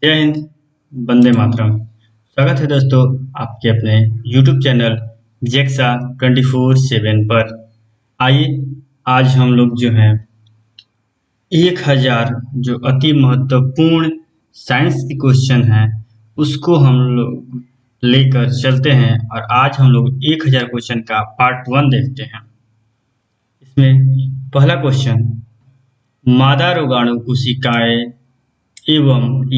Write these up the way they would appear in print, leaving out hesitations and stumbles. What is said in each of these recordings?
जय हिंद। वंदे मातरम। स्वागत है दोस्तों आपके अपने YouTube चैनल जेक्सा 24/7 पर। आइए आज हम लोग जो हैं 1000 जो अति महत्वपूर्ण साइंस के क्वेश्चन हैं उसको हम लोग लेकर चलते हैं और आज हम लोग 1000 क्वेश्चन का पार्ट 1 देखते हैं। इसमें पहला क्वेश्चन, मादा रोगाणु कोशिकाएं एवं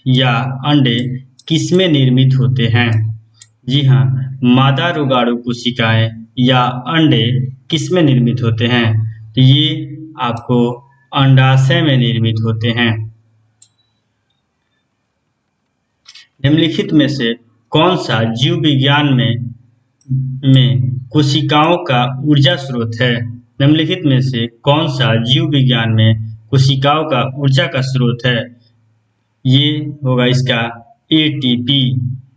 या अंडे किसमें निर्मित होते हैं? जी हाँ, मादा रोगाणु कोशिकाएं या अंडे किसमें निर्मित होते हैं? तो ये आपको अंडाशय में निर्मित होते हैं। निम्नलिखित में से कौन सा जीव विज्ञान में कोशिकाओं का ऊर्जा स्रोत है? निम्नलिखित में से कौन सा जीव विज्ञान में कोशिकाओं का ऊर्जा का स्रोत है? ये होगा इसका एटीपी।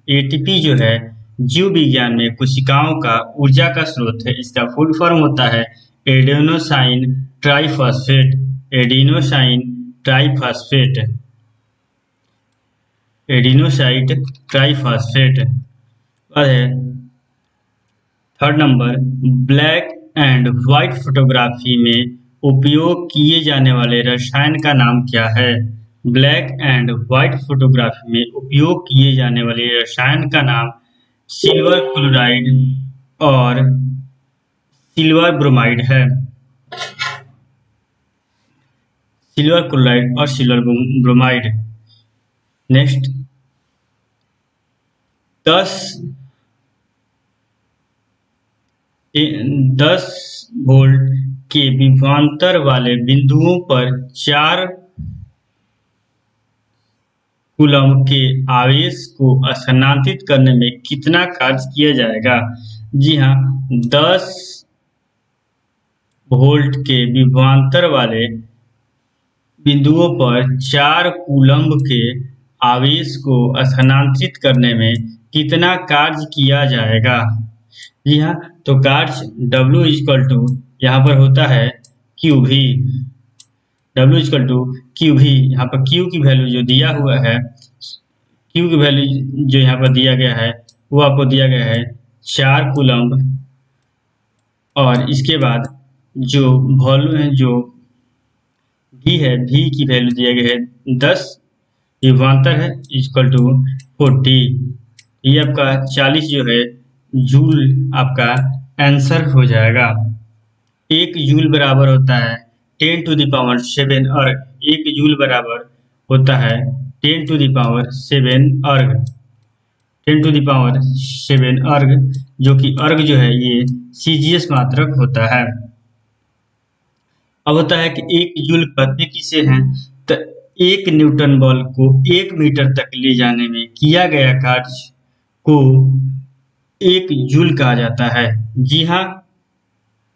एटीपी जो है जीव विज्ञान में कोशिकाओं का ऊर्जा का स्रोत है। इसका फुल फॉर्म होता है adenosine triphosphate. Adenosine triphosphate. Adenosine triphosphate. और है third number, black and white photography में उपयोग किए जाने वाले रसायन का नाम क्या है? ब्लैक एंड व्हाइट फोटोग्राफी में उपयोग किए जाने वाले रसायन का नाम सिल्वर क्लोराइड और सिल्वर ब्रोमाइड है। सिल्वर क्लोराइड और सिल्वर ब्रोमाइड। नेक्स्ट, 10 वोल्ट के विभवांतर वाले बिंदुओं पर 4 कूलम के आवेश को स्थानांतरित करने में कितना कार्य किया जाएगा? जी हाँ, 10 वोल्ट के विभवांतर वाले बिंदुओं पर 4 कूलम के आवेश को स्थानांतरित करने में कितना कार्य किया जाएगा? जी हाँ, तो कार्य W इक्वल टू यहाँ पर होता है QV। W equal to QV। यहाँ पर Q की वैल्यू जो दिया हुआ है, Q की वैल्यू जो यहाँ पर दिया गया है वो आपको दिया गया है 4 कूलम। और इसके बाद जो वॉल्यूम है, जो V है, V की वैल्यू दिया गया है 10, विभवांतर है इक्वल टू 40। ये आपका 40 जो है जूल आपका आंसर हो जाएगा। 1 जूल बराबर होता है 10⁷ अर्ग। 1 जूल बराबर होता है 10⁷ अर्ग। 10⁷ अर्ग, जो कि अर्ग जो है ये सीजीएस मात्रक होता है। अब होता है कि 1 जूल कहते किसे हैं? तो 1 न्यूटन बल को 1 मीटर तक ले जाने में किया गया कार्य को 1 जूल कहा जाता है। जी हाँ,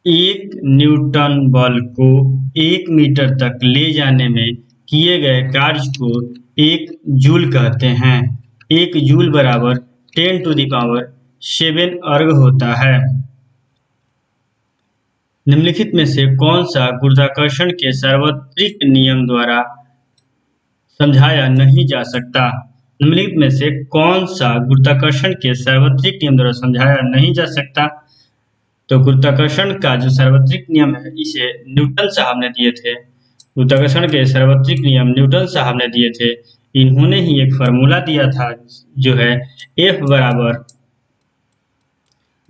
1 न्यूटन बल को 1 मीटर तक ले जाने में किए गए कार्य को 1 जूल कहते हैं। 1 जूल बराबर 10⁷ अर्ग होता है। निम्नलिखित में से कौन सा गुरुत्वाकर्षण के सार्वत्रिक नियम द्वारा समझाया नहीं जा सकता? निम्नलिखित में से कौन सा गुरुत्वाकर्षण के सार्वत्रिक नियम द्वारा समझाया नहीं जा सकता? तो गुरुत्वाकर्षण का जो सार्वत्रिक नियम है इसे न्यूटन साहब ने दिए थे। गुरुत्वाकर्षण के सार्वत्रिक नियम न्यूटन साहब ने दिए थे। इन्होंने ही एक फार्मूला दिया था जो है F बराबर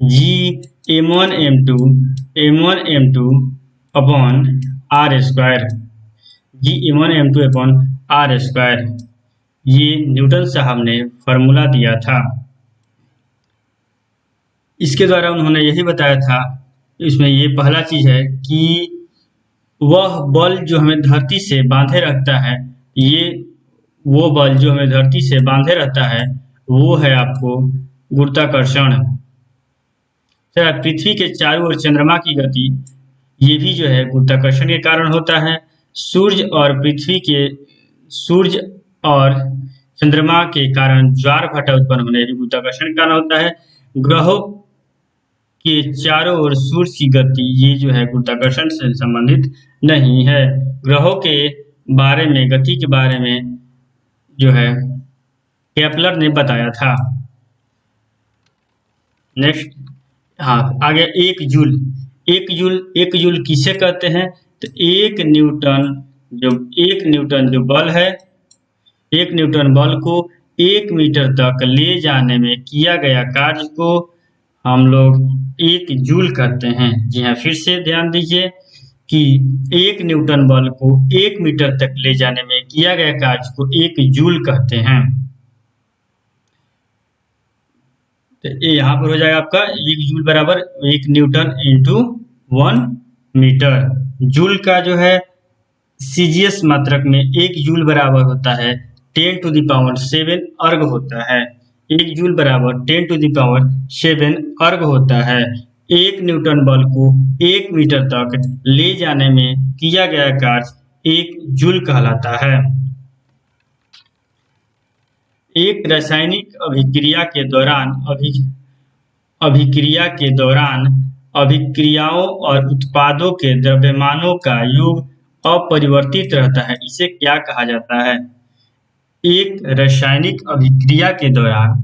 Gm1m2 upon R square. Gm1m2 upon R square, ये न्यूटन साहब ने फार्मूला दिया था। इसके द्वारा उन्होंने यही बताया था, इसमें ये पहला चीज है कि वह बल जो हमें धरती से बांधे रखता है, ये वो बल जो हमें धरती से बांधे रहता है वो है आपको गुरुत्वाकर्षण। पृथ्वी के चारों ओर चंद्रमा की गति, ये भी जो है गुरुत्वाकर्षण के कारण होता है। सूर्य और चंद्रमा के कारण ज्वार-भाटा उत्पन्न होने भी गुरुत्वाकर्षण के कारण होता है। ग्रहों के चारों ओर सूर्य की गति, ये जो है गुरुत्वाकर्षण से संबंधित नहीं है। ग्रहों के बारे में, गति के बारे में जो है केपलर ने बताया था। नेक्स्ट, हाँ आ गया एक जूल। एक जूल किसे कहते हैं? तो एक न्यूटन जो बल है, एक न्यूटन बल को 1 मीटर तक ले जाने में किया गया कार्य को हम लोग एक जूल कहते हैं। जी हाँ, फिर से ध्यान दीजिए कि एक न्यूटन बल को 1 मीटर तक ले जाने में किया गया कार्य को एक जूल कहते हैं। तो ये यहाँ पर हो जाएगा आपका एक जूल बराबर 1 न्यूटन इंटू 1 मीटर। जूल का जो है सीजीएस मात्रक में एक जूल बराबर होता है 10⁻⁷ अर्ग होता है। एक जूल बराबर 10⁻⁷ अर्ग होता है। एक न्यूटन बल को 1 मीटर तक ले जाने में किया गया कार्य एक जूल कहलाता है। एक रासायनिक अभिक्रियाओं और उत्पादों के द्रव्यमानों का योग अपरिवर्तित रहता है, इसे क्या कहा जाता है? एक रासायनिक अभिक्रिया के दौरान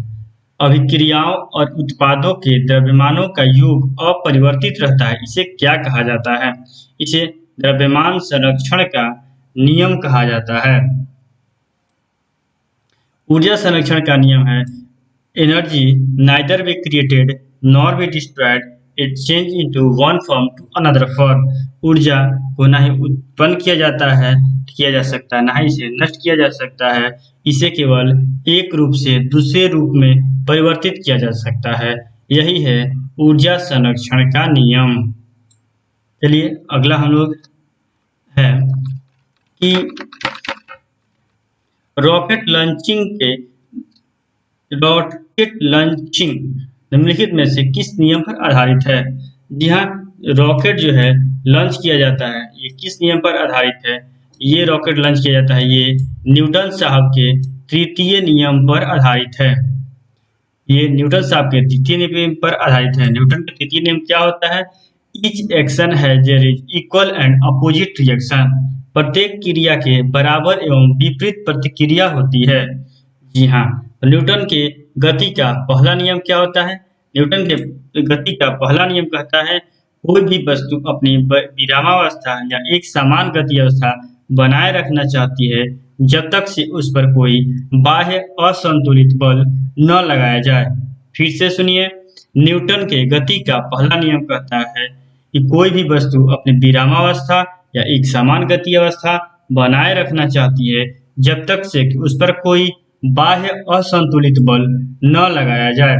अभिक्रियाओं और उत्पादों के द्रव्यमानों का योग अपरिवर्तित रहता है, इसे क्या कहा जाता है? इसे द्रव्यमान संरक्षण का नियम कहा जाता है। ऊर्जा संरक्षण का नियम है energy neither be created nor be destroyed, it change into one form to another form. ऊर्जा को ना ही उत्पन्न किया जाता है, किया जा सकता है, ना ही इसे नष्ट किया जा सकता है, इसे केवल एक रूप से दूसरे रूप में परिवर्तित किया जा सकता है। यही है ऊर्जा संरक्षण का नियम। चलिए अगला हम लोग है कि रॉकेट लॉन्चिंग निम्नलिखित में से किस नियम पर आधारित है? जी हाँ, रॉकेट जो है लॉन्च किया जाता है, ये किस नियम पर आधारित है? ये रॉकेट लॉन्च किया जाता है, ये न्यूटन साहब के तृतीय नियम पर आधारित है। ये न्यूटन साहब के तृतीय नियम पर आधारित है। न्यूटन का तृतीय नियम क्या होता है? Each action has their is equal and opposite reaction. प्रत्येक क्रिया के बराबर एवं विपरीत प्रतिक्रिया होती है। जी हाँ, तो न्यूटन के गति का पहला नियम क्या होता है? न्यूटन के गति का पहला नियम कहता है कोई भी वस्तु अपनी विरामावस्था या एक समान गति अवस्था बनाए रखना चाहती है जब तक से उस पर कोई बाह्य असंतुलित बल न लगाया जाए। फिर से सुनिए, न्यूटन के गति का पहला नियम कहता है कि कोई भी वस्तु अपनी विरामावस्था या एक समान गति अवस्था बनाए रखना चाहती है जब तक से कि उस पर कोई बाह्य असंतुलित बल न लगाया जाए।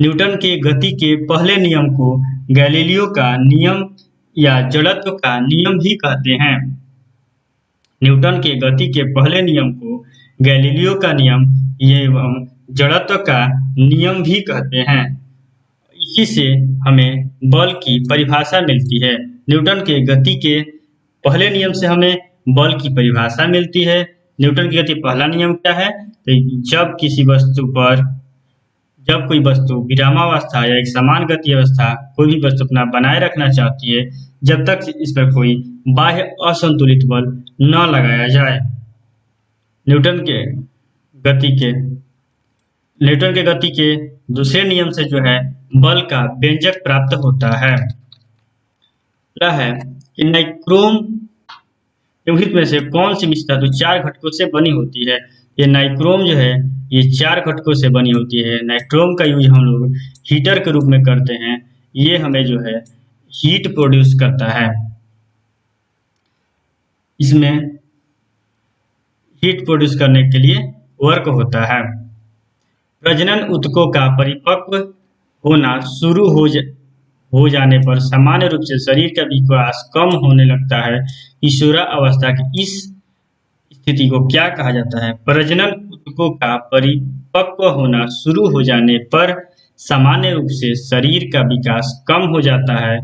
न्यूटन के गति के पहले नियम को गैलीलियो का नियम या जड़त्व का नियम भी कहते हैं। न्यूटन के गति के पहले नियम को गैलीलियो का नियम एवं जड़त्व का नियम भी कहते हैं। इसी से हमें बल की परिभाषा मिलती है। न्यूटन के गति के पहले नियम से हमें बल की परिभाषा मिलती है। न्यूटन की गति पहला नियम क्या है? तो जब कोई वस्तु विरामावस्था या एक समान गति अवस्था कोई भी वस्तु अपना बनाए रखना चाहती है जब तक इस पर कोई बाह्य असंतुलित बल न लगाया जाए। न्यूटन के गति के दूसरे नियम से जो है बल का व्यंजक प्राप्त होता है। अगला है कि नाइक्रोम निम्नलिखित में से कौन सी मिश्र धातु 4 घटकों से बनी होती है? ये नाइक्रोम जो है ये 4 घटकों से बनी होती है। नाइक्रोम का यूज हम लोग हीटर के रूप में करते हैं। ये हमें जो है हीट प्रोड्यूस करता है। इसमें हीट प्रोड्यूस करने के लिए वर्क होता है। प्रजनन ऊतकों का परिपक्व होना शुरू हो जाने पर सामान्य रूप से शरीर का विकास कम होने लगता है। किशोरावस्था की इस स्थिति को क्या कहा जाता है? प्रजनन ऊतकों का परिपक्व होना शुरू हो जाने पर सामान्य रूप से शरीर का विकास कम हो जाता है।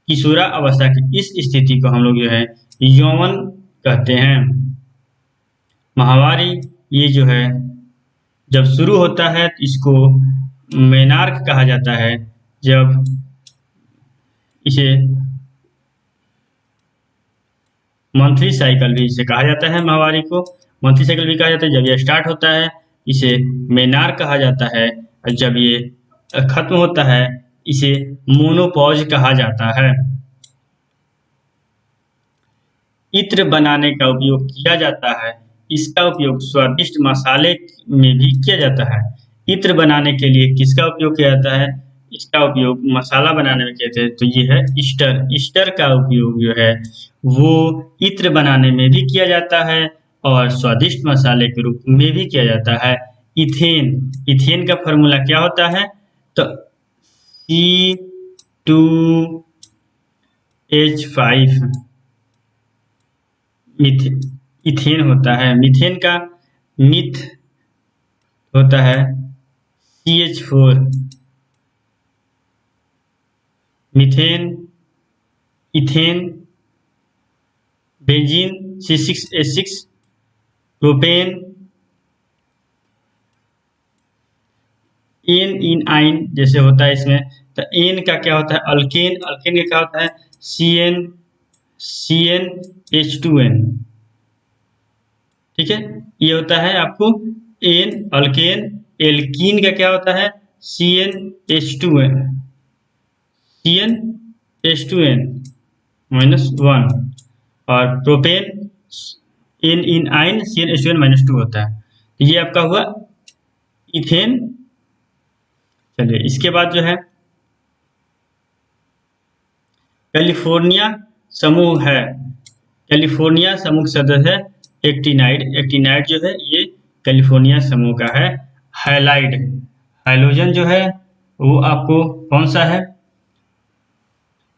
किशोरावस्था की इस स्थिति को हम लोग जो है यौवन कहते हैं। माहवारी ये जो है जब शुरू होता है तो इसको मेनार्क कहा जाता है। जब इसे मंथली साइकिल भी इसे कहा जाता है माहवारी को। मंथली साइकिल भी कहा जाता है। जब ये स्टार्ट होता है इसे मेनार कहा जाता है, और जब ये खत्म होता है इसे मोनोपॉज कहा जाता है। इत्र बनाने का उपयोग किया जाता है। इसका उपयोग स्वादिष्ट मसाले में भी किया जाता है। इत्र बनाने के लिए किसका उपयोग किया जाता है? इसका उपयोग मसाला बनाने में कहते हैं, तो ये है ईस्टर। ईस्टर का उपयोग जो है वो इत्र बनाने में भी किया जाता है और स्वादिष्ट मसाले के रूप में भी किया जाता है। इथेन, इथेन का फॉर्मूला क्या होता है? तो C2H5 इथेन होता है। मीथेन का मिथ होता है CH4। Methane, ethane, benzene C6H6, propane, एन इन आइन जैसे होता है इसमें, तो एन का क्या होता है? अल्केन, अल्केन का क्या होता है? CnH2n। ठीक है, ये होता है आपको एन अल्केन। एल्कीन का क्या होता है? CnH2n, CnH2n -1। और प्रोपेन एन इन आइन CnH2n-2 होता है। तो ये आपका हुआ इथेन। चलिए इसके बाद जो है कैलिफोर्निया समूह है। कैलिफोर्निया समूह का सदस्य है एक्टिनाइड। एक्टिनाइड जो है ये कैलिफोर्निया समूह का है। हैलाइड, हाइलोजन जो है वो आपको कौन सा है?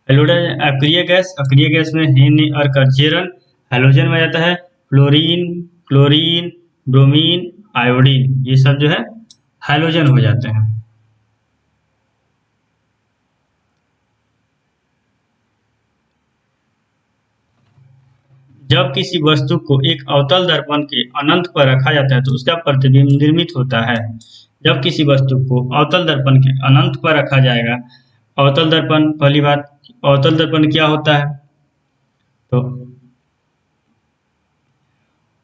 हाइलोजन अक्रिय गैस। अक्रिय गैस में हेन और कर्जेरन। हाइलोजन में जाता है फ्लोरीन, क्लोरीन, ब्रोमीन, आयोडीन, ये सब जो है हाइलोजन हो जाते हैं। जब किसी वस्तु को एक अवतल दर्पण के अनंत पर रखा जाता है तो उसका प्रतिबिंब निर्मित होता है। जब किसी वस्तु को अवतल दर्पण के अनंत पर रखा जाएगा, अवतल दर्पण, पहली बात अवतल दर्पण क्या होता है? तो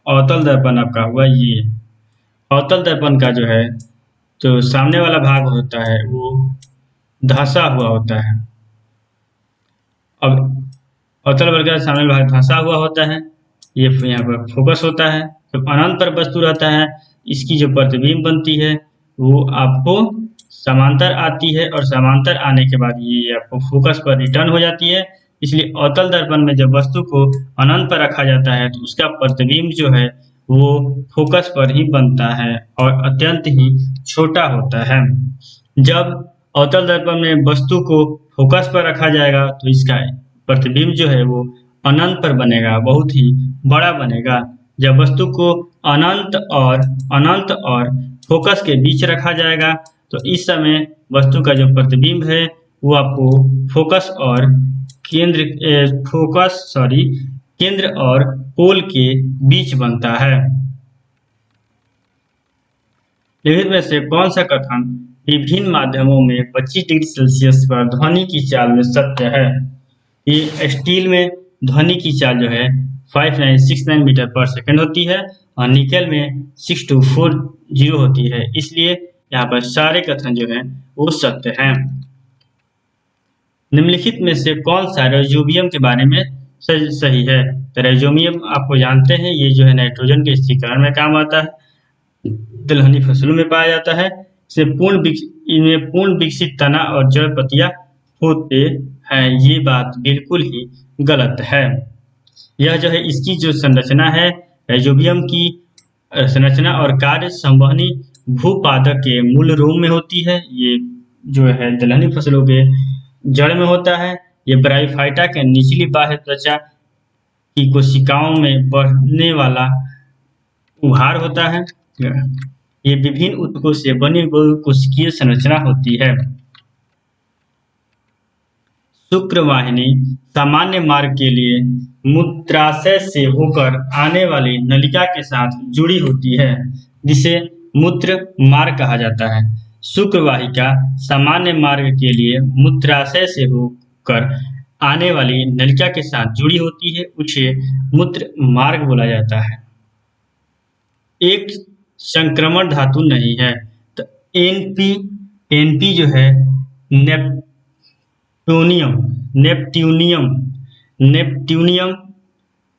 अवतल दर्पण आपका हुआ ये। अवतल दर्पण का जो है तो सामने वाला भाग होता है वो धंसा हुआ होता है। अब अवतल दर्पण का सामने वाला भाग धंसा हुआ होता है, ये यहाँ पर फोकस होता है। जब अनंत पर वस्तु रहता है इसकी जो प्रतिबिंब बनती है वो आपको समांतर आती है, और समांतर आने के बाद ये आपको फोकस पर रिटर्न हो जाती है। इसलिए अवतल दर्पण में जब वस्तु को अनंत पर रखा जाता है तो उसका प्रतिबिंब जो है वो फोकस पर ही बनता है और अत्यंत ही छोटा होता है। जब अवतल दर्पण में वस्तु को फोकस पर रखा जाएगा तो इसका प्रतिबिंब जो है वो अनंत पर बनेगा, बहुत ही बड़ा बनेगा। जब वस्तु को अनंत और फोकस के बीच रखा जाएगा तो इस समय वस्तु का जो प्रतिबिंब है वो आपको केंद्र और पोल के बीच बनता है। निम्नलिखित में से कौन सा कथन विभिन्न माध्यमों में 25 डिग्री सेल्सियस पर ध्वनि की चाल में सत्य है? ये स्टील में ध्वनि की चाल जो है 5969 मीटर पर सेकंड होती है और निकेल में 6240 होती है। इसलिए यहाँ पर सारे कथन जो हैं वो सत्य हैं। निम्नलिखित में से कौन सा राइजोबियम के बारे में सही है? तो राइजोबियम आपको जानते हैं ये जो है नाइट्रोजन के स्थिरीकरण में काम आता है, दलहनी फसलों में पाया जाता है। इनमें पूर्ण विकसित तना और जड़ पत्तियां होते हैं। ये बात बिल्कुल ही गलत है। यह जो है इसकी जो संरचना है राइजोबियम की संरचना और कार्य संवहनी भूपादक के मूल रोम में होती है। ये जो है दलहनी फसलों के जड़ में होता है। ये ब्रायोफाइटा के निचली बाह्य त्वचा की कोशिकाओं में बढ़ने वाला उभार होता है। ये विभिन्न ऊतकों से बनी बहुकोशिकीय संरचना होती है। शुक्रवाहिनी सामान्य मार्ग के लिए मूत्राशय से होकर आने वाली नलिका के साथ जुड़ी होती है, जिसे मूत्र मार्ग कहा जाता है। शुक्रवाहिका सामान्य मार्ग के लिए मूत्राशय से होकर आने वाली नलिका के साथ जुड़ी होती है, उसे मूत्र मार्ग बोला जाता है। एक संक्रमण धातु नहीं है। तो एनपी जो है नेप्टूनियम नेप्ट्यूनियम नेप्ट्यूनियम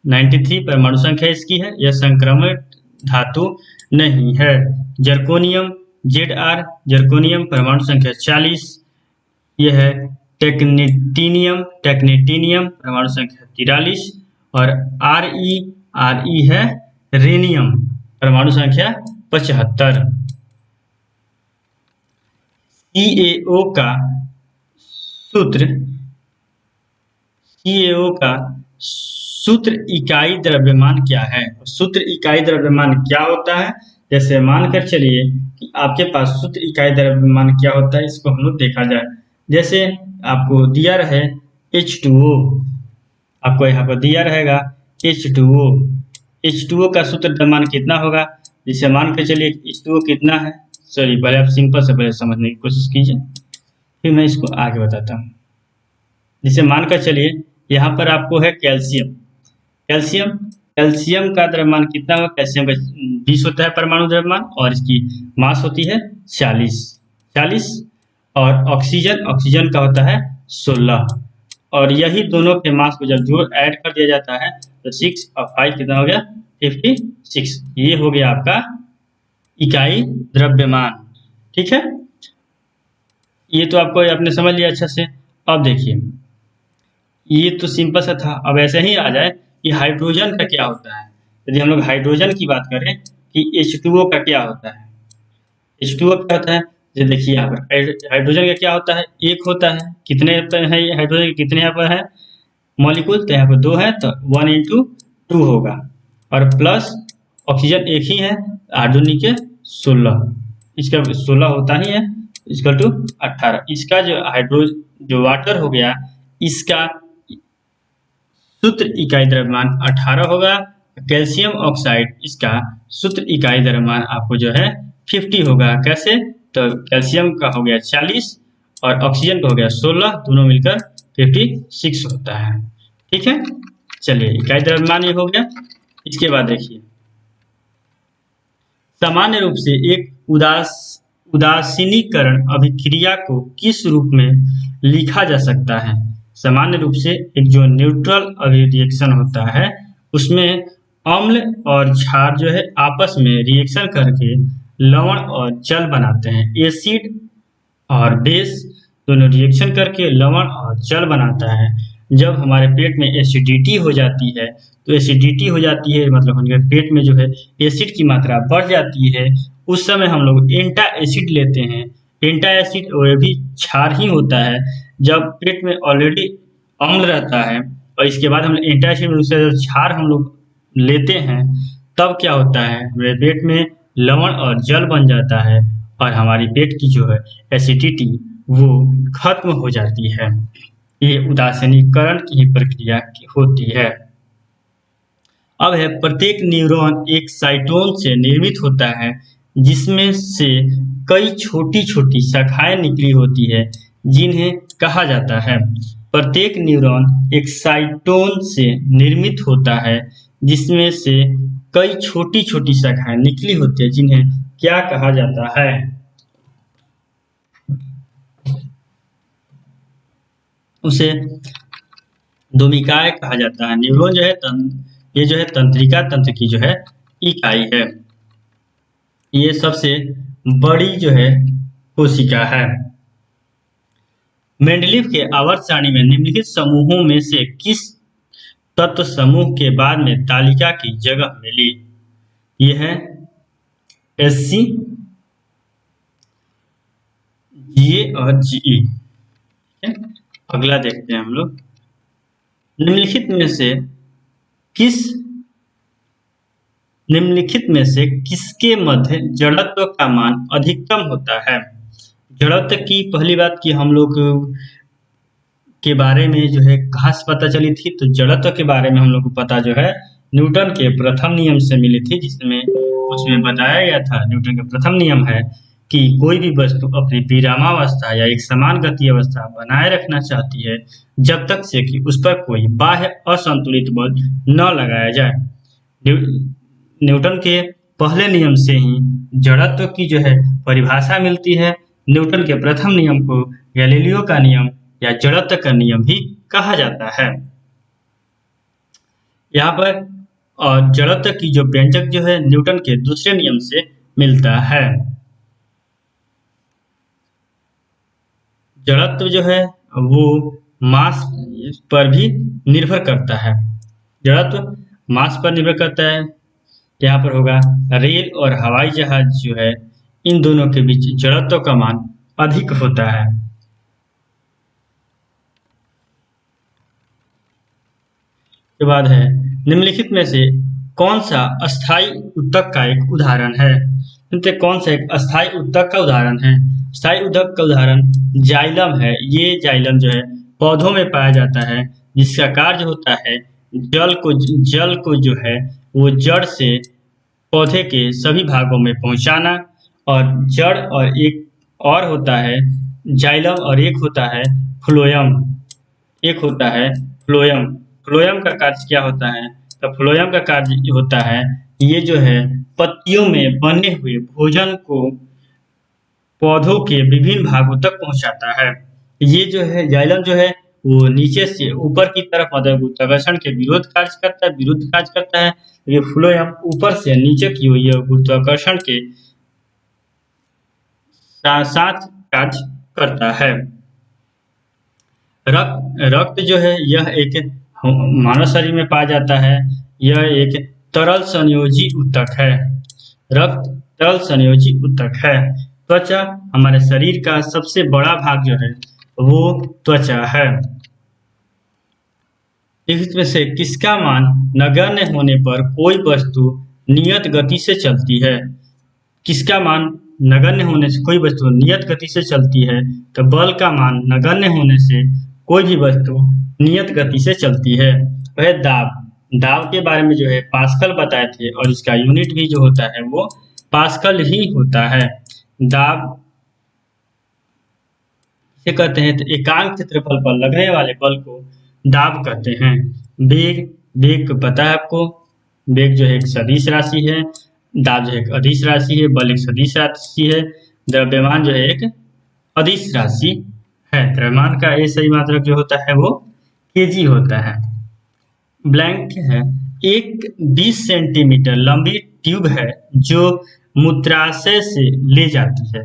93 परमाणु संख्या इसकी है, यह संक्रमण धातु नहीं है। जर्कोनियम जर्कोनियम परमाणु संख्या 40, यह है। टेक्नेटिनियम परमाणु संख्या 43 और Re है रेनियम परमाणु संख्या 75। CaO का सूत्र इकाई द्रव्यमान क्या है? सूत्र इकाई द्रव्यमान क्या होता है? जैसे मानकर चलिए कि आपके पास सूत्र इकाई द्रव्यमान क्या होता है, इसको हम लोग देखा जाए। जैसे आपको दिया रहे H2O, आपको यहाँ पर दिया रहेगा H2O का सूत्र द्रव्यमान कितना होगा? जिसे मानकर चलिए H2O कितना है, सॉरी पहले आप सिंपल से पहले समझने की कोशिश कीजिए, फिर मैं इसको आगे बताता हूँ। जिसे मानकर चलिए यहाँ पर आपको है कैल्शियम का द्रव्यमान कितना होगा? कैल्शियम का 20 होता है परमाणु द्रव्यमान और इसकी मास होती है 40 और ऑक्सीजन का होता है 16, और यही दोनों के मास को जब जोड़ ऐड कर दिया जाता है तो 6 और 5 कितना हो गया? 56। ये हो गया आपका इकाई द्रव्यमान। ठीक है, ये तो आपको आपने समझ लिया अच्छा से। अब देखिए ये तो सिंपल सा था। अब ऐसे ही आ जाए कि हाइड्रोजन का क्या होता है। यदि हम लोग हाइड्रोजन की बात करें कि H2O का क्या होता है, H2O क्या होता है, ये देखिए यहाँ पर हाइड्रोजन का क्या होता है, एक होता है। कितने है हाइड्रोजन के, कितने यहाँ पर है मॉलिक्यूल? तो यहाँ पर 2 है, तो 1 × 2 होगा, और प्लस ऑक्सीजन एक ही है, 8 दूनी के 16, इसका 16 होता ही है, इक्वल टू 18। इसका जो वाटर हो गया, इसका सूत्र इकाई द्रव्यमान 18 होगा। कैल्शियम ऑक्साइड इसका सूत्र इकाई द्रव्यमान आपको जो है 50 होगा। कैसे? तो कैल्शियम का हो गया 40 और ऑक्सीजन का हो गया 16, दोनों मिलकर 56 होता है। ठीक है, चलिए इकाई द्रव्यमान ये हो गया। इसके बाद देखिए सामान्य रूप से एक उदासीनीकरण अभिक्रिया को किस रूप में लिखा जा सकता है? सामान्य रूप से एक जो न्यूट्रल रिएक्शन होता है उसमें अम्ल और क्षार जो है आपस में रिएक्शन करके लवण और जल बनाते हैं। एसिड और बेस दोनों रिएक्शन करके लवण और जल बनाता है। जब हमारे पेट में एसिडिटी हो जाती है तो एसिडिटी हो जाती है मतलब हमारे पेट में जो है एसिड की मात्रा बढ़ जाती है। उस समय हम लोग एंटा एसिड लेते हैं। एंटा एसिड वह भी क्षार ही होता है। जब पेट में ऑलरेडी अम्ल रहता है और इसके बाद हम एंटा एसिड में दूसरा जब क्षार हम लोग लेते हैं तब क्या होता है, हमारे पेट में लवण और जल बन जाता है और हमारी पेट की जो है एसिडिटी वो खत्म हो जाती है। ये उदासीनीकरण की प्रक्रिया होती है। अब है प्रत्येक न्यूरॉन एक साइटोन से निर्मित होता है जिसमें से कई छोटी छोटी शाखाएं निकली होती है जिन्हें कहा जाता है। प्रत्येक न्यूरॉन एक साइटोन से निर्मित होता है जिसमें से कई छोटी छोटी शाखाएं निकली होती है जिन्हें क्या कहा जाता है? उसे धूमिकाएं कहा जाता है। न्यूरॉन जो है ये जो है तंत्रिका तंत्र की जो है इकाई है। ये सबसे बड़ी जो है कोशिका है। मेंडलीव के आवर्त सारणी में निम्नलिखित समूहों में से किस तत्व समूह के बाद में तालिका की जगह मिली? यह है Sc, Ga और Ge। अगला देखते हैं हम लोग निम्नलिखित में से किसके मध्य जड़त्व का मान अधिकतम होता है? जड़त्व की पहली बात की हम लोग के बारे में जो है कहाँ से पता चली थी? तो जड़त्व के बारे में हम लोग को पता जो है न्यूटन के प्रथम नियम से मिली थी, जिसमें उसमें बताया गया था। न्यूटन का प्रथम नियम है कि कोई भी वस्तु अपनी विरामावस्था या एक समान गति अवस्था बनाए रखना चाहती है जब तक से कि उस पर कोई बाह्य असंतुलित बल न लगाया जाए। न्यूटन के पहले नियम से ही जड़त्व की जो है परिभाषा मिलती है। न्यूटन के प्रथम नियम को गैलीलियो का नियम या जड़त्व का नियम भी कहा जाता है। यहाँ पर और जड़त्व की जो व्यंजक जो है न्यूटन के दूसरे नियम से मिलता है। जड़त्व जो है वो मास पर भी निर्भर करता है। जड़त्व मास पर निर्भर करता है। यहाँ पर होगा रेल और हवाई जहाज जो है इन दोनों के बीच जड़त्व का मान अधिक होता है। के बाद है निम्नलिखित में से कौन सा अस्थायी ऊतक का एक उदाहरण है। कौन सा एक अस्थायी ऊतक का उदाहरण है। स्थायी ऊतक का उदाहरण जाइलम है। ये जाइलम जो है पौधों में पाया जाता है, जिसका कार्य होता है जल को जो है वो जड़ से पौधे के सभी भागों में पहुंचाना। और जड़ और एक और होता है जाइलम और एक होता है फ्लोएम। फ्लोएम का कार्य क्या होता है? तो फ्लोएम का कार्य होता है ये जो है पत्तियों में बने हुए भोजन को पौधों के विभिन्न भागों तक पहुंचाता है। ये जो है जाइलम जो है वो नीचे से ऊपर की तरफ गुरुत्वाकर्षण के विरुद्ध कार्य करता है। ये फ्लोएम ऊपर से नीचे की हुई गुरुत्वाकर्षण के साथ कार्य करता है। रक्त जो है यह एक मानव शरीर में पाया जाता है। यह एक तरल संयोजी ऊतक है। रक्त तरल संयोजी ऊतक है। त्वचा हमारे शरीर का सबसे बड़ा भाग जो है वो त्वचा है। इसमें से किसका मान नगण्य होने पर कोई वस्तु नियत गति से चलती है? किसका मान नगण्य होने से कोई वस्तु नियत गति से चलती है? तो बल का मान नगण्य होने से कोई भी वस्तु नियत गति से चलती है। वह दाब के बारे में जो है पास्कल बताए थे और इसका यूनिट भी जो होता है वो पास्कल ही होता है। दाब से कहते हैं तो एकांक क्षेत्रफल पर लगने वाले बल को दाब कहते हैं। वेग पता है आपको, वेग जो है एक सदिश राशि है, दाब जो है एक अदिश राशि है, बल एक सदिश राशि है, द्रव्यमान जो है एक अदिश राशि है। द्रव्यमान का ये सही मात्रक जो होता है वो केजी होता है। ब्लैंक है एक 20 सेंटीमीटर लंबी ट्यूब है जो मूत्राशय से ले जाती है।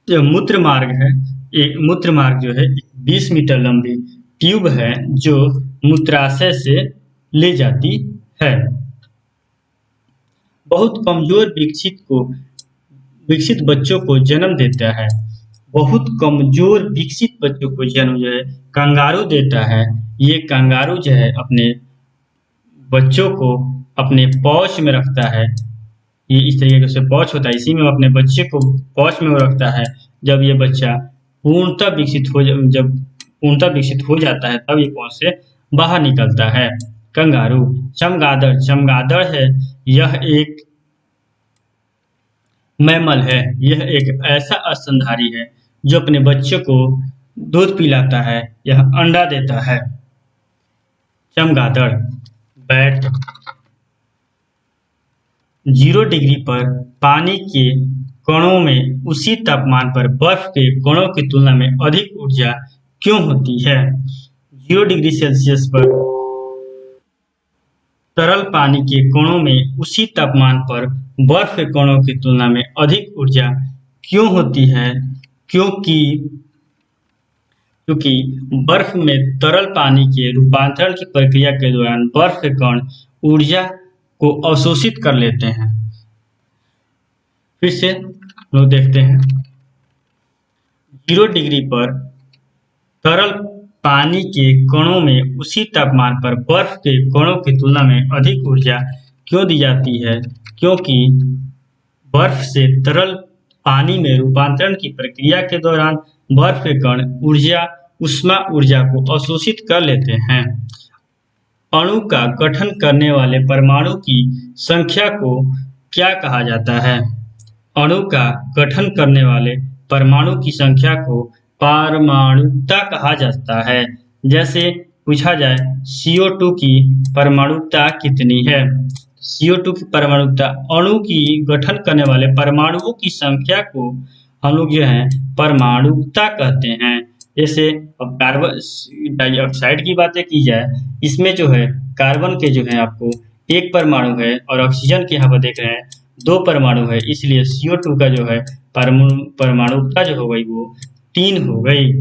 जो मूत्र मार्ग जो है 20 मीटर लंबी ट्यूब है जो मूत्राशय से ले जाती है। बहुत कमजोर विकसित बच्चों को जन्म देता है। बहुत कमजोर विकसित बच्चों को जन्म जो है कंगारू देता है। ये कंगारू जो है अपने बच्चों को अपने pouch में रखता है। ये इस तरीके से pouch होता है, इसी में अपने बच्चे को pouch में रखता है। जब ये बच्चा पूर्णतः विकसित हो जाता है तब ये pouch से बाहर निकलता है। कंगारू। चमगादड़ है यह एक मैमल है। यह एक ऐसा स्तनधारी है जो अपने बच्चे को दूध पिलाता है, यह अंडा देता है। चमगादड़। बैट 0 डिग्री पर पानी के कणों में उसी तापमान पर बर्फ के कणों की तुलना में अधिक ऊर्जा क्यों होती है? 0 डिग्री सेल्सियस पर तरल पानी के कणों में उसी तापमान पर बर्फ के कणों की तुलना में अधिक ऊर्जा क्यों होती है? क्योंकि बर्फ में तरल पानी के रूपांतरण की प्रक्रिया के दौरान बर्फ के कण ऊर्जा को अवशोषित कर लेते हैं। फिर से लोग देखते हैं 0 डिग्री पर तरल पानी के कणों में उसी तापमान पर बर्फ के कणों की तुलना में अधिक ऊर्जा क्यों दी जाती है? क्योंकि बर्फ से तरल पानी में रूपांतरण की प्रक्रिया के दौरान बर्फ के कण उष्मा ऊर्जा को अवशोषित कर लेते हैं। अणु का गठन करने वाले परमाणु की संख्या को क्या कहा जाता है? अणु का गठन करने वाले परमाणु की संख्या को परमाणुकता कहा जाता है। जैसे पूछा जाए CO2 की परमाणुकता कितनी है? CO2 की परमाणुकता, अणु की गठन करने वाले परमाणुओं की संख्या को हम लोग जो है परमाणुकता कहते हैं। जैसे अब कार्बन डाइऑक्साइड की बातें की जाए, इसमें जो है कार्बन के जो है आपको एक परमाणु है और ऑक्सीजन के यहाँ पर देख रहे हैं दो परमाणु है, इसलिए CO2 का जो है परमाणुकता जो हो गई वो 3 हो गई।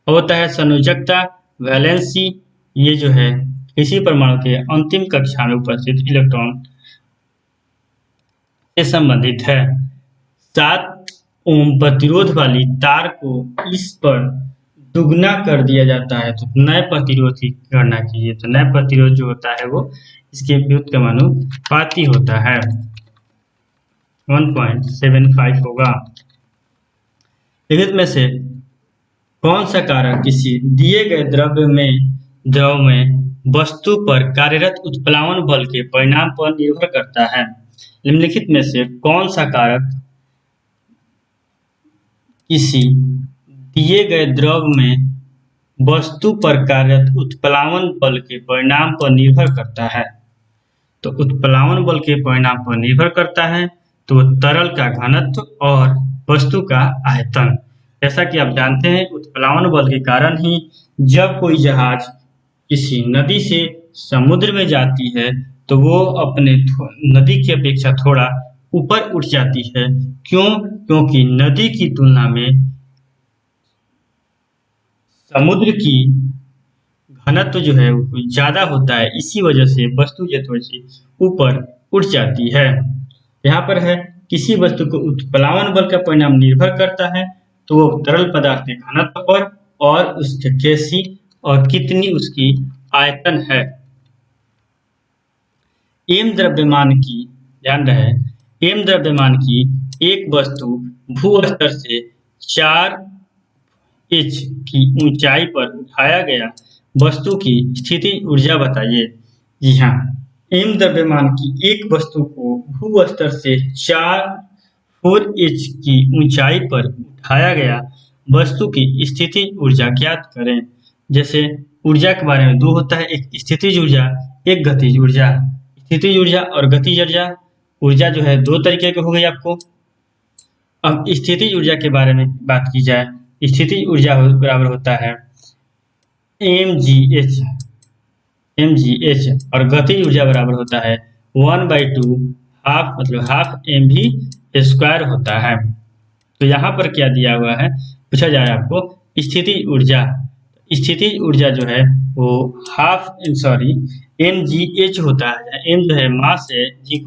होता है संयोजकता, वैलेंसी, ये जो है किसी परमाणु के अंतिम कक्षा में उपस्थित इलेक्ट्रॉन से संबंधित है। 7 ओम प्रतिरोध वाली तार को इस पर दुगना कर दिया जाता है तो नए प्रतिरोध की गणना कीजिए। तो नए प्रतिरोध जो होता है वो इसके व्युत्क्रमानुपाती होता है, 1.75 होगा। निम्नलिखित में से कौन सा कारक किसी दिए गए द्रव में वस्तु पर कार्यरत उत्प्लावन बल के परिणाम पर निर्भर करता है? निम्नलिखित में से कौन सा कारक किसी दिए गए द्रव में वस्तु पर कार्यरत उत्प्लावन बल के परिणाम पर निर्भर करता है? तो उत्प्लावन बल के परिणाम पर निर्भर करता है तो तरल का घनत्व और वस्तु का आयतन। जैसा कि आप जानते हैं उत्प्लावन बल के कारण ही जब कोई जहाज किसी नदी से समुद्र में जाती है तो वो अपने नदी की अपेक्षा थोड़ा ऊपर उठ जाती है। क्यों? क्योंकि नदी की तुलना में समुद्र की घनत्व जो है वो ज्यादा होता है, इसी वजह से वस्तु जो थोड़ी सी ऊपर उठ जाती है। यहाँ पर है किसी वस्तु को उत्प्लावन बल का परिणाम निर्भर करता है तो वो तरल पदार्थ के घनत्व पर और उसके कैसी और कितनी उसकी आयतन है। एम द्रव्यमान की, ध्यान रहे, एम द्रव्यमान की एक वस्तु भू स्तर से 4 h की ऊंचाई पर उठाया गया वस्तु की स्थिति ऊर्जा बताइए। जी हाँ, एम द्रव्यमान की एक वस्तु को भू स्तर से 4 h की ऊंचाई पर उठाया गया वस्तु की स्थिति ऊर्जा ज्ञात करें। जैसे ऊर्जा के बारे में दो होता है, एक स्थितिज ऊर्जा, एक गतिज ऊर्जा। स्थितिज ऊर्जा और गतिज ऊर्जा जो है दो तरीके की हो गई आपको। अब स्थितिज ऊर्जा के बारे में बात की जाए, स्थितिज ऊर्जा बराबर होता है mgh और गतिज ऊर्जा बराबर होता है 1/2 हाफ, मतलब हाफ mv² होता है। तो यहाँ पर क्या दिया हुआ है, पूछा जाए आपको स्थितिज ऊर्जा, स्थितिज ऊर्जा जो है वो mgh होता है। m जो है मास है, g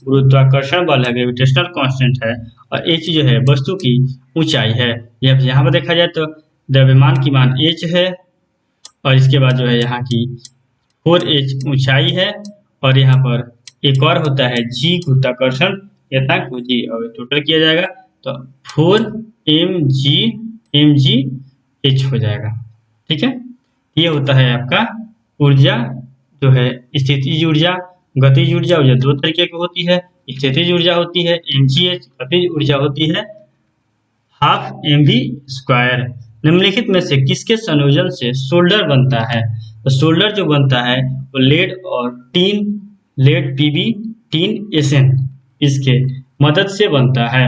गुरुत्वाकर्षण बल है, ग्रेविटेशनल कांस्टेंट है, और h जो है वस्तु की ऊंचाई है। यहाँ पर देखा जाए तो द्रव्यमान की मान h है और इसके बाद जो है यहाँ की 4h ऊंचाई है और यहाँ पर एक और होता है g गुरुत्वाकर्षण यथांक g, और टोटल किया जाएगा तो 4mgh हो जाएगा। ठीक है, ये होता है आपका ऊर्जा जो है स्थितिज ऊर्जा। गतिज ऊर्जा दो तरीके की होती है, स्थितिज ऊर्जा होती है mgh, गतिज ऊर्जा होती है हाफ mv²। निम्नलिखित में से किसके संयोजन से सोल्डर बनता है? तो सोल्डर जो बनता है वो लेड और tin, lead Pb tin Sn, इसके मदद से बनता है।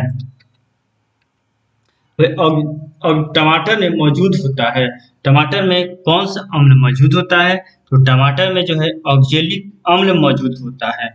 अब टमाटर में मौजूद होता है, टमाटर में कौन सा अम्ल मौजूद होता है? तो टमाटर में जो है ऑक्जेलिक अम्ल मौजूद होता है।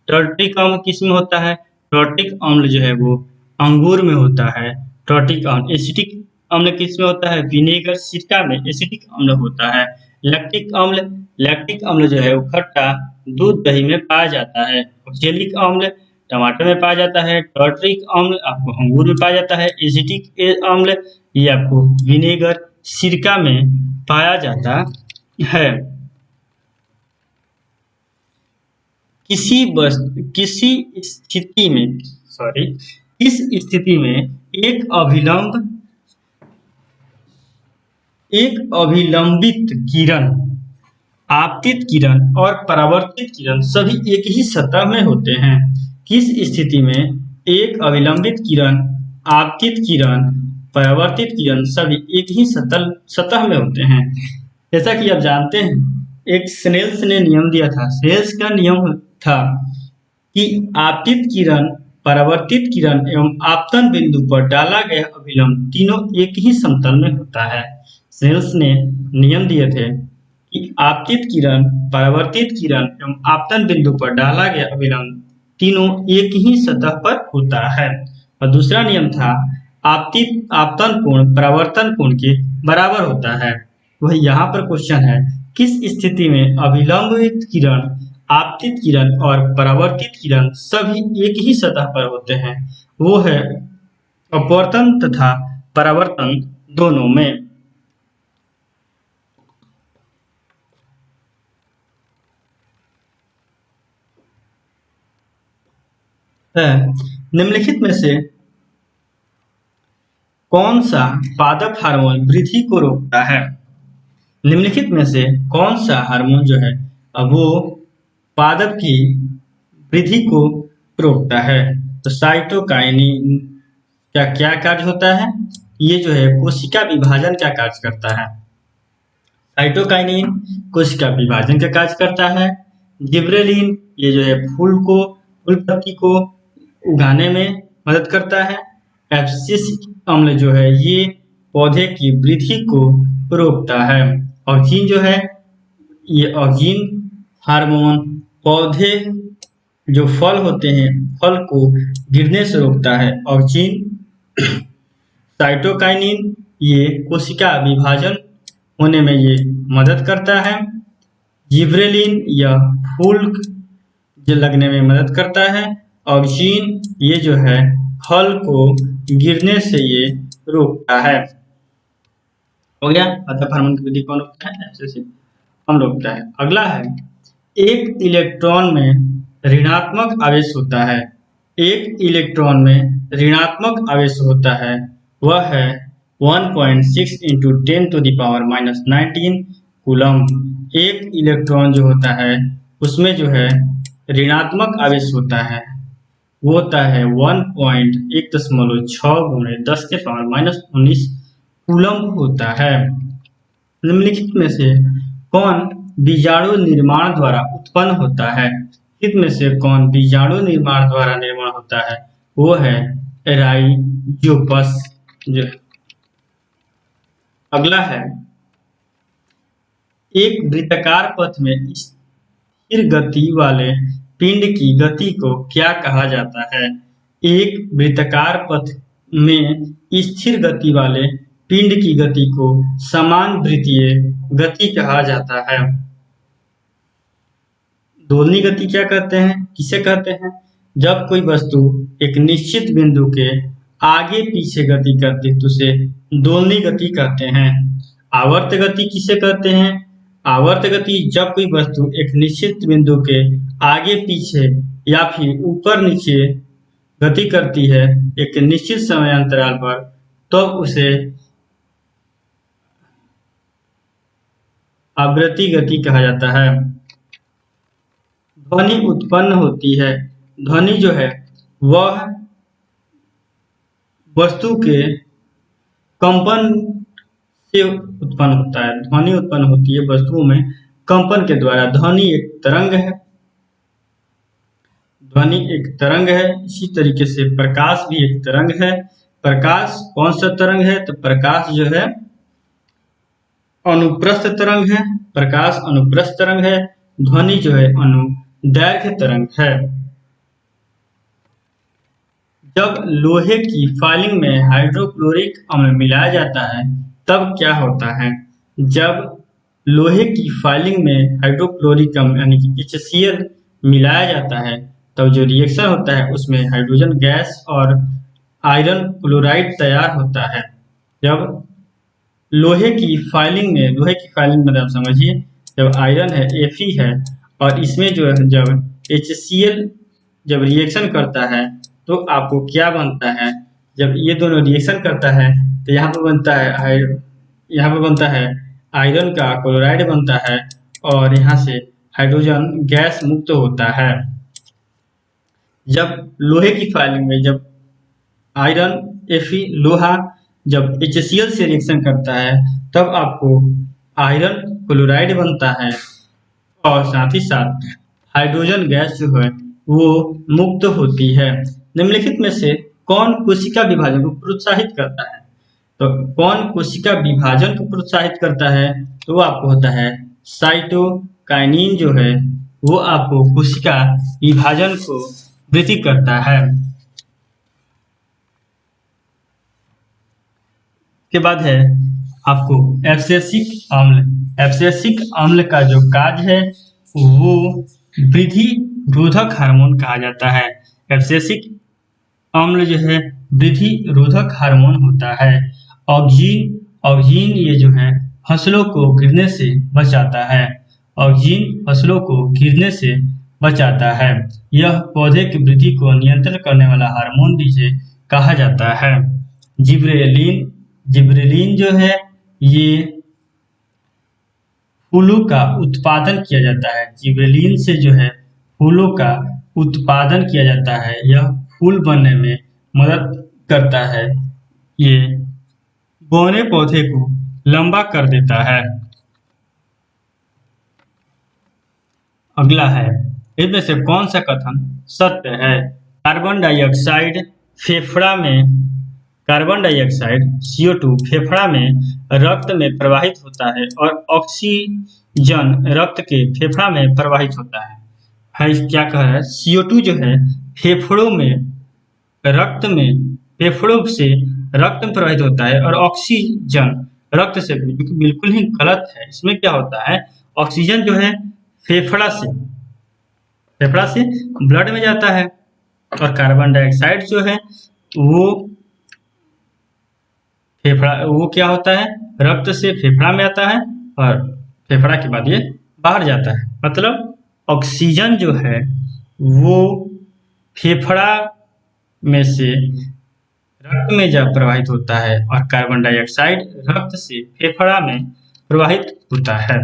टॉर्टिक अम्ल किस में होता है? टॉर्टिक अम्ल जो है वो अंगूर में होता है। टॉर्टिक अम्ल। एसिटिक अम्ल किस में होता है? विनेगर, सिरका में एसिटिक अम्ल होता है। लैक्टिक अम्ल, लैक्टिक अम्ल जो है वो खट्टा दूध दही में पाया जाता है। ऑक्जेलिक अम्ल टमाटर में पाया जाता है। टॉर्टिक अम्ल आपको अंगूर में पाया जाता है। एसिटिक अम्ल ये आपको विनेगर, सिरका में पाया जाता है। किस स्थिति में एक अभिलंबित किरण, आपतित किरण और परावर्तित किरण सभी एक ही सतह में होते हैं? किस स्थिति में एक अभिलंबित किरण, आपतित किरण, परावर्तित किरण सभी एक ही सतह में होते हैं? जैसा कि आप जानते हैं एक स्नेल्स ने नियम दिया था। स्नेल्स का नियम था कि आपतित किरण, परावर्तित किरण एवं आपतन बिंदु पर डाला गया अभिलंब तीनों एक ही समतल में होता है। स्नेल्स ने नियम दिए थे कि आपतित किरण, परावर्तित किरण एवं आपतन बिंदु पर डाला गया अभिलंब तीनों एक ही सतह पर होता है। और दूसरा नियम था आपतित आपतन कोण परावर्तन कोण के बराबर होता है। वही यहाँ पर क्वेश्चन है, किस स्थिति में अभिलंबित किरण, आपतित किरण और परावर्तित किरण सभी एक ही सतह पर होते हैं? वो है अपवर्तन तथा परावर्तन दोनों में। है निम्नलिखित में से कौन सा पादप हार्मोन वृद्धि को रोकता है? निम्नलिखित में से कौन सा हार्मोन जो है वो पादप की वृद्धि को रोकता है? तो साइटोकाइनिन का क्या कार्य होता है? ये जो है कोशिका विभाजन का कार्य करता है। साइटोकाइनिन कोशिका विभाजन का कार्य करता है। जिब्रेलिन ये जो है फूल पत्ती को उगाने में मदद करता है। एब्सिसिक अम्ल जो है ये पौधे की वृद्धि को रोकता है। ऑक्सीन जो है ये ऑक्सीन हार्मोन पौधे जो फल होते हैं फल को गिरने से रोकता है। ऑक्सीन साइटोकाइनिन ये कोशिका विभाजन होने में ये मदद करता है। जिब्रेलिन यह फूल जो लगने में मदद करता है। ऑक्सीन ये जो है फल को गिरने से ये रोकता है। हो गया, पादप हार्मोन की वृद्धि कौन रोकता है? एब्सिसिक अम्ल रोकता है। अगला है, एक इलेक्ट्रॉन में ऋणात्मक आवेश होता है। एक इलेक्ट्रॉन में ऋणात्मक आवेश होता है, वह है 1.6 × 10⁻⁻19 कूलम्ब। एक इलेक्ट्रॉन जो होता है उसमें जो है ऋणात्मक आवेश होता है, वो होता है 1.1.6 × 10⁻⁻19 कूलम्ब होता है। निम्नलिखित में से कौन बीजाणु निर्माण द्वारा उत्पन्न होता है? निम्नलिखित में से कौन बीजाणु निर्माण द्वारा निर्माण होता है? वो है राइजोपस। जो अगला है, एक वृत्ताकार पथ में स्थिर गति वाले पिंड की गति को क्या कहा जाता है? एक वृत्ताकार पथ में स्थिर गति वाले पिंड की गति को समान वृत्तीय गति कहा जाता है। दोलनी गति क्या कहते हैं, किसे कहते हैं? जब कोई वस्तु एक निश्चित बिंदु के आगे पीछे गति करती है तो उसे दोलनी गति कहते हैं। आवर्त गति किसे कहते हैं? आवर्त गति जब कोई वस्तु एक निश्चित बिंदु के आगे पीछे या फिर ऊपर नीचे गति करती है एक निश्चित समय अंतराल पर, तो उसे आवृत्ति गति कहा जाता है। ध्वनि उत्पन्न होती है। ध्वनि जो है वह वस्तु के कंपन से उत्पन्न होता है। ध्वनि उत्पन्न होती है वस्तुओं में कंपन के द्वारा। ध्वनि एक तरंग है। ध्वनि एक तरंग है। इसी तरीके से प्रकाश भी एक तरंग है। प्रकाश कौन सा तरंग है? तो प्रकाश जो है अनुप्रस्थ तरंग है। प्रकाश अनुप्रस्थ तरंग है। ध्वनि जो है अनुदैर्घ्य तरंग है। जब लोहे की फाइलिंग में हाइड्रोक्लोरिक अम्ल मिलाया जाता है तब क्या होता है? जब लोहे की फाइलिंग में हाइड्रोक्लोरिक अम्ल यानी कि HCl मिलाया जाता है तब जो रिएक्शन होता है उसमें हाइड्रोजन गैस और आयरन क्लोराइड तैयार होता है। जब लोहे की फाइलिंग में आप समझिए जब आयरन है Fe है और इसमें जो है जब HCl जब रिएक्शन करता है तो आपको क्या बनता है? जब ये दोनों रिएक्शन करता है तो यहाँ पर बनता है आयरन का क्लोराइड बनता है और यहाँ से हाइड्रोजन गैस मुक्त होता है। जब लोहे की फाइलिंग में जब आयरन Fe लोहा जब HCl से रिएक्शन करता है तब आपको आयरन क्लोराइड बनता है और साथ ही साथ हाइड्रोजन गैस जो है वो मुक्त होती है। निम्नलिखित में से कौन कोशिका विभाजन को प्रोत्साहित करता है? तो कौन कोशिका विभाजन को प्रोत्साहित करता है? तो वो आपको होता है साइटोकाइनिन जो है वो आपको कोशिका विभाजन को वृद्धि करता है। के बाद है आपको एब्सेसिक अम्ल। एब्सेसिक अम्ल का जो कार्य है वो वृद्धि रोधक हार्मोन कहा जाता है। एब्सेसिक अम्ल जो है वृद्धि रोधक हार्मोन होता है। ऑक्जीन ऑक्जीन ये जो है फसलों को गिरने से बचाता है। ऑक्जीन फसलों को गिरने से बचाता है। यह पौधे की वृद्धि को नियंत्रण करने वाला हार्मोन भी इसे कहा जाता है। जिब्रेलिन जिब्रेलिन जो है ये फूलों का उत्पादन किया जाता है। जिब्रेलिन से जो है फूलों का उत्पादन किया जाता है। यह फूल बनने में मदद करता है। ये बौने पौधे को लंबा कर देता है। अगला है इनमें से कौन सा कथन सत्य है? कार्बन डाइऑक्साइड फेफड़ा में कार्बन डाइऑक्साइड CO2 फेफड़ा में रक्त में प्रवाहित होता है और ऑक्सीजन रक्त के फेफड़ा में प्रवाहित होता है। क्या कह रहा है? CO2 जो है फेफड़ों से रक्त में प्रवाहित होता है और ऑक्सीजन रक्त से, बिल्कुल ही गलत है। इसमें क्या होता है, ऑक्सीजन जो है फेफड़ा से ब्लड में जाता है और कार्बन डाइऑक्साइड जो है वो क्या होता है, रक्त से फेफड़ा में आता है और फेफड़ा के बाद ये बाहर जाता है। मतलब ऑक्सीजन जो है वो फेफड़ा में से रक्त में जब प्रवाहित होता है और कार्बन डाइऑक्साइड रक्त से फेफड़ा में प्रवाहित होता है।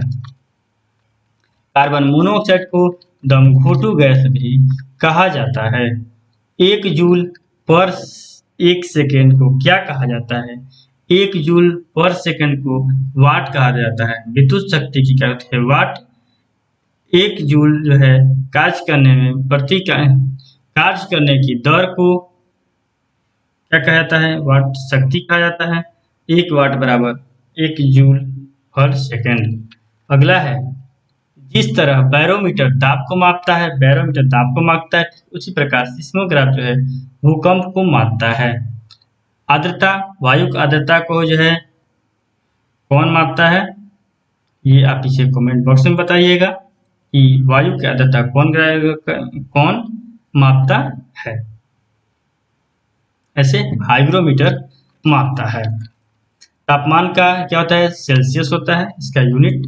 कार्बन मोनोऑक्साइड को दमघोटू गैस भी कहा जाता है। 1 जूल पर 1 सेकेंड को क्या कहा जाता है? 1 जूल पर सेकेंड को वाट कहा जाता है। विद्युत शक्ति की क्या होती है? वाट। 1 जूल जो है कार्य करने की दर को क्या कहा जाता है? वाट शक्ति कहा जाता है। 1 वाट बराबर 1 जूल पर सेकेंड। अगला है जिस तरह बैरोमीटर दाब को मापता है, उसी प्रकार सिस्मोग्राफ जो है भूकंप को मापता है। आर्द्रता, वायु की आर्द्रता को जो है कौन मापता है? ये आप इसे कमेंट बॉक्स में बताइएगा कि वायु की आर्द्रता कौन मापता है। ऐसे हाइग्रोमीटर मापता है। तापमान का क्या होता है? सेल्सियस होता है इसका यूनिट।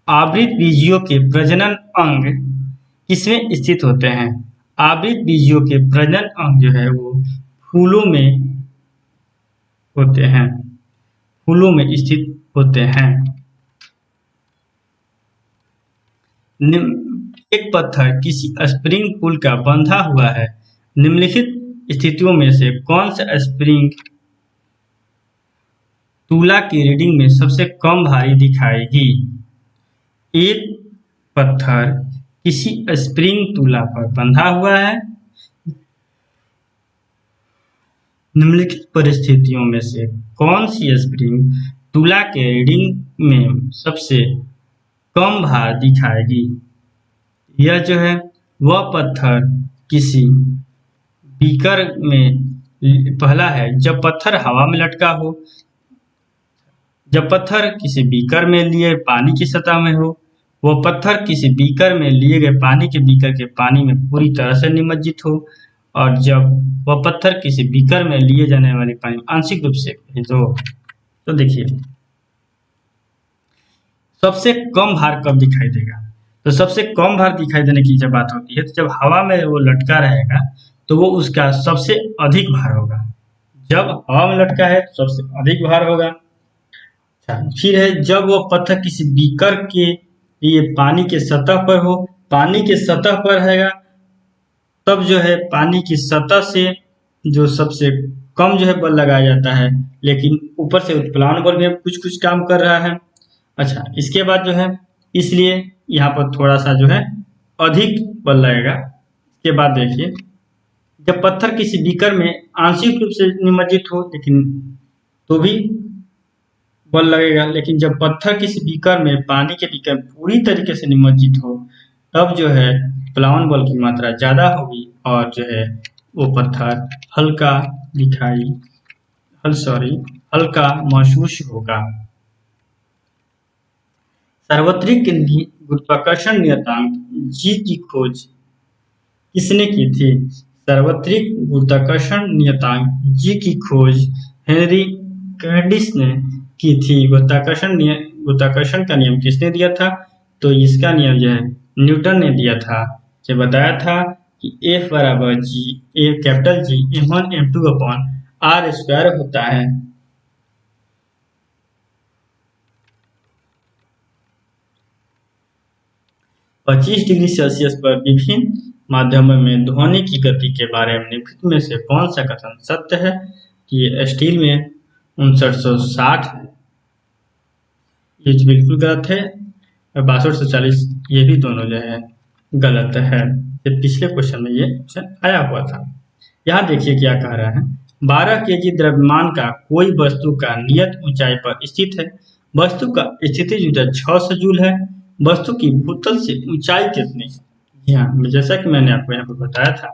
आवृत बीजियों के प्रजनन अंग किसमें स्थित होते हैं? आवृत बीजियों के प्रजनन अंग जो है वो फूलों में होते हैं, फूलों में स्थित होते हैं। एक पत्थर किसी स्प्रिंग पुल का बंधा हुआ है। निम्नलिखित स्थितियों में से कौन सा स्प्रिंग तुला की रीडिंग में सबसे कम भारी दिखाएगी? एक पत्थर किसी स्प्रिंग तुला पर बंधा हुआ है। निम्नलिखित परिस्थितियों में से कौन सी स्प्रिंग तुला के रीडिंग में सबसे कम भार दिखाएगी? यह जो है वह पत्थर किसी बीकर में पहला है जब पत्थर हवा में लटका हो, जब पत्थर किसी बीकर में लिए पानी की सतह में हो, वह पत्थर किसी बीकर में लिए गए पानी के बीकर के पानी में पूरी तरह से निमज्जित हो, और जब वह पत्थर किसी बीकर में लिए जाने वाले पानी में आंशिक रूप से भेद हो। तो देखिए सबसे कम भार कब दिखाई देगा? तो सबसे कम भार दिखाई देने की जब बात होती है तो जब हवा में वो लटका रहेगा तो वो उसका सबसे अधिक भार होगा। जब हवा में लटका है तो सबसे अधिक भार होगा। फिर है जब वो पत्थर किसी बीकर के लिए पानी के सतह पर हो, पानी के सतह पर रहेगा तब जो है पानी की सतह से जो सबसे कम जो है बल लगाया जाता है, लेकिन ऊपर से उत्प्लावन बल भी कुछ कुछ काम कर रहा है। अच्छा, इसके बाद जो है इसलिए यहाँ पर थोड़ा सा जो है अधिक बल लगेगा। इसके बाद देखिए, जब पत्थर किसी बीकर में आंशिक रूप से निमज्जित हो लेकिन तो भी बल लगेगा, लेकिन जब पत्थर किसी बीकर में पानी के बीकर में पूरी तरीके से निमज्जित हो तब जो है प्लावन बल की मात्रा ज्यादा होगी और जो है वो पत्थर हल्का दिखाई हल्का महसूस होगा। सार्वत्रिक गुरुत्वाकर्षण नियतांक जी की खोज किसने की थी? सार्वत्रिक गुरुत्वाकर्षण नियतांक जी की खोज हेनरी कैडिस ने की थी। गुरुत्वाकर्षण का नियम किसने दिया था? तो इसका नियम जो है न्यूटन ने दिया था। जो बताया था कि F बराबर G capital G m1 m2 upon r square होता है। पच्चीस डिग्री सेल्सियस पर विभिन्न माध्यमों में ध्वनि की गति के बारे में निम्नलिखित में से कौन सा कथन सत्य है? कि स्टील में 5960 है, ये बिल्कुल गलत है, और 6240 ये भी दोनों जो है गलत है। ये पिछले क्वेश्चन में ये क्वेश्चन आया हुआ था। यहाँ देखिए क्या कह रहा है, 12 केजी द्रव्यमान का कोई वस्तु का नियत ऊंचाई पर स्थित है। वस्तु का स्थितिज ऊर्जा 600 जूल है। वस्तु की भूतल से ऊंचाई कितनी है? जी हाँ, जैसा कि मैंने आपको यहाँ पर बताया था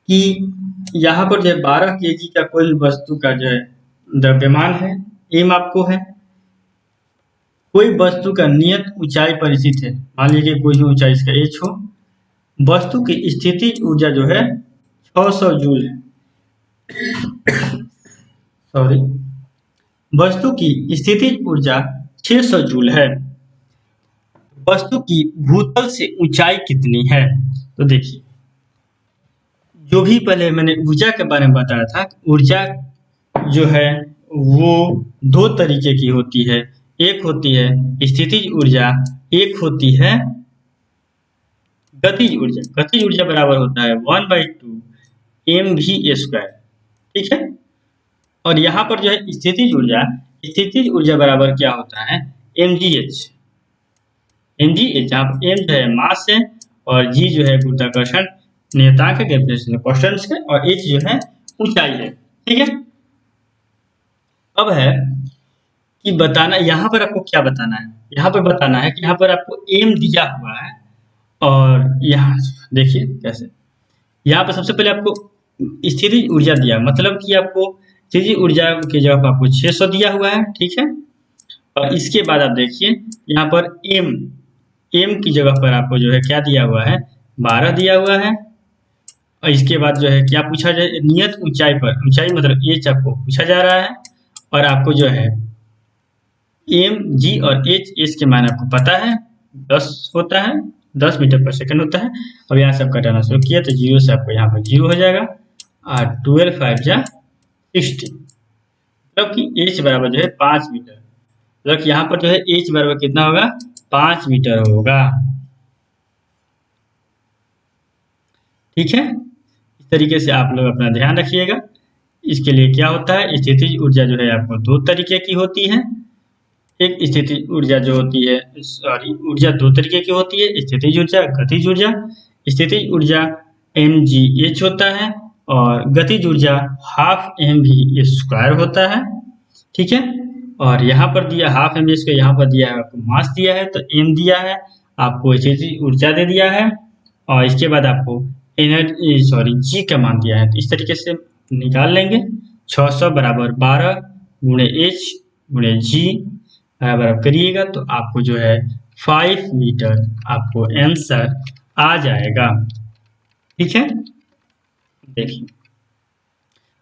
कि यहाँ पर जो 12 केजी का कोई वस्तु का जो है द्रव्यमान है, एम आपको है, कोई वस्तु का नियत ऊंचाई पर स्थित है, मान लीजिए कोई भी ऊंचाई इसका h हो, वस्तु की स्थितिज ऊर्जा जो है 600 जूल है। सॉरी, वस्तु की स्थितिज ऊर्जा 600 जूल है। वस्तु की भूतल से ऊंचाई कितनी है? तो देखिए, जो भी पहले मैंने ऊर्जा के बारे में बताया था, ऊर्जा जो है वो दो तरीके की होती है। एक होती है स्थितिज ऊर्जा, एक होती है गतिज ऊर्जा। गतिज ऊर्जा बराबर होता है 1/2 mv²। ठीक है, और यहाँ पर जो है स्थितिज ऊर्जा बराबर क्या होता है? mgh। जहाँ पर m जो है मास है और g जो है गुरुत्वाकर्षण नियतांक है, ग्रेविटेशनल कांस्टेंट है, और h जो है ऊंचाई है। ठीक है, अब है कि बताना, यहाँ पर आपको क्या बताना है? यहाँ पर बताना है कि यहाँ पर आपको m दिया हुआ है, और यहाँ देखिए कैसे, यहाँ पर सबसे पहले आपको स्थितिज ऊर्जा दिया, मतलब कि आपको स्थितिज ऊर्जा की जगह पर आपको 600 दिया हुआ है। ठीक है, और इसके बाद आप देखिए यहाँ पर m की जगह पर आपको जो है क्या दिया हुआ है? 12 दिया हुआ है। और इसके बाद जो है क्या पूछा जाए? नियत ऊंचाई पर, ऊंचाई मतलब h आपको पूछा जा रहा है, और आपको जो है m g और h के मान आपको पता है 10 होता है, 10 मीटर पर सेकंड होता है। अब यहाँ से आप घटाना शुरू किया तो 0 से आपको यहाँ पर 0 हो जाएगा, और 12 5 जा 60, मतलब कि h बराबर जो है 5 मीटर। मतलब यहाँ पर जो है h बराबर कितना होगा? 5 मीटर होगा। ठीक है, इस तरीके से आप लोग अपना ध्यान रखिएगा। इसके लिए क्या होता है, स्थितिज ऊर्जा जो है आपको दो तरीके की होती है। एक स्थितिज ऊर्जा जो होती है, सॉरी, ऊर्जा दो तरीके की होती है, स्थितिज ऊर्जा, गतिज ऊर्जा। स्थितिज ऊर्जा mgh होता है और गतिज ऊर्जा हाफ mv² होता है। ठीक है, और यहाँ पर दिया हाफ mv², यहाँ पर दिया है आपको मास दिया है, तो m दिया है, आपको स्थितिज ऊर्जा दे दिया है, और इसके बाद आपको g का मान दिया है। तो इस तरीके से निकाल लेंगे। 600 बराबर 12 गुणे h गुणे g बराबर करिएगा तो आपको जो है 5 मीटर आपको आंसर आ जाएगा। ठीक है, देखिए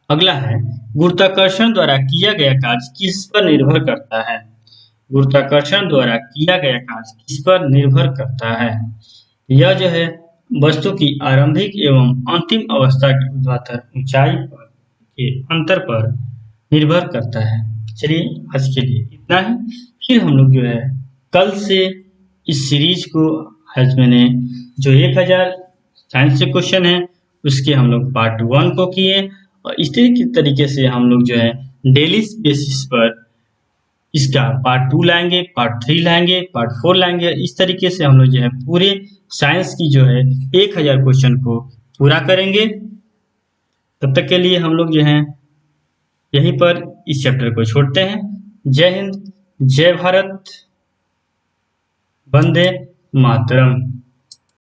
अगला है, गुरुत्वाकर्षण द्वारा किया गया कार्य किस पर निर्भर करता है? गुरुत्वाकर्षण द्वारा किया गया कार्य किस पर निर्भर करता है? यह जो है वस्तु की आरंभिक एवं अंतिम अवस्था की ऊर्ध्वाधर ऊंचाई पर के अंतर पर निर्भर करता है। चलिए आज के लिए इतना ही, फिर हम लोग जो है कल से इस सीरीज को, आज मैंने जो 1000 साइंस से क्वेश्चन है उसके हम लोग पार्ट 1 को किए, और इस तरीके से हम लोग जो है डेली बेसिस पर इसका पार्ट 2 लाएंगे, पार्ट 3 लाएंगे, पार्ट 4 लाएंगे। इस तरीके से हम लोग जो है पूरे साइंस की जो है 1000 क्वेश्चन को पूरा करेंगे। तब तक के लिए हम लोग जो है यहीं पर इस चैप्टर को छोड़ते हैं। जय हिंद, जय भारत, वंदे मातरम।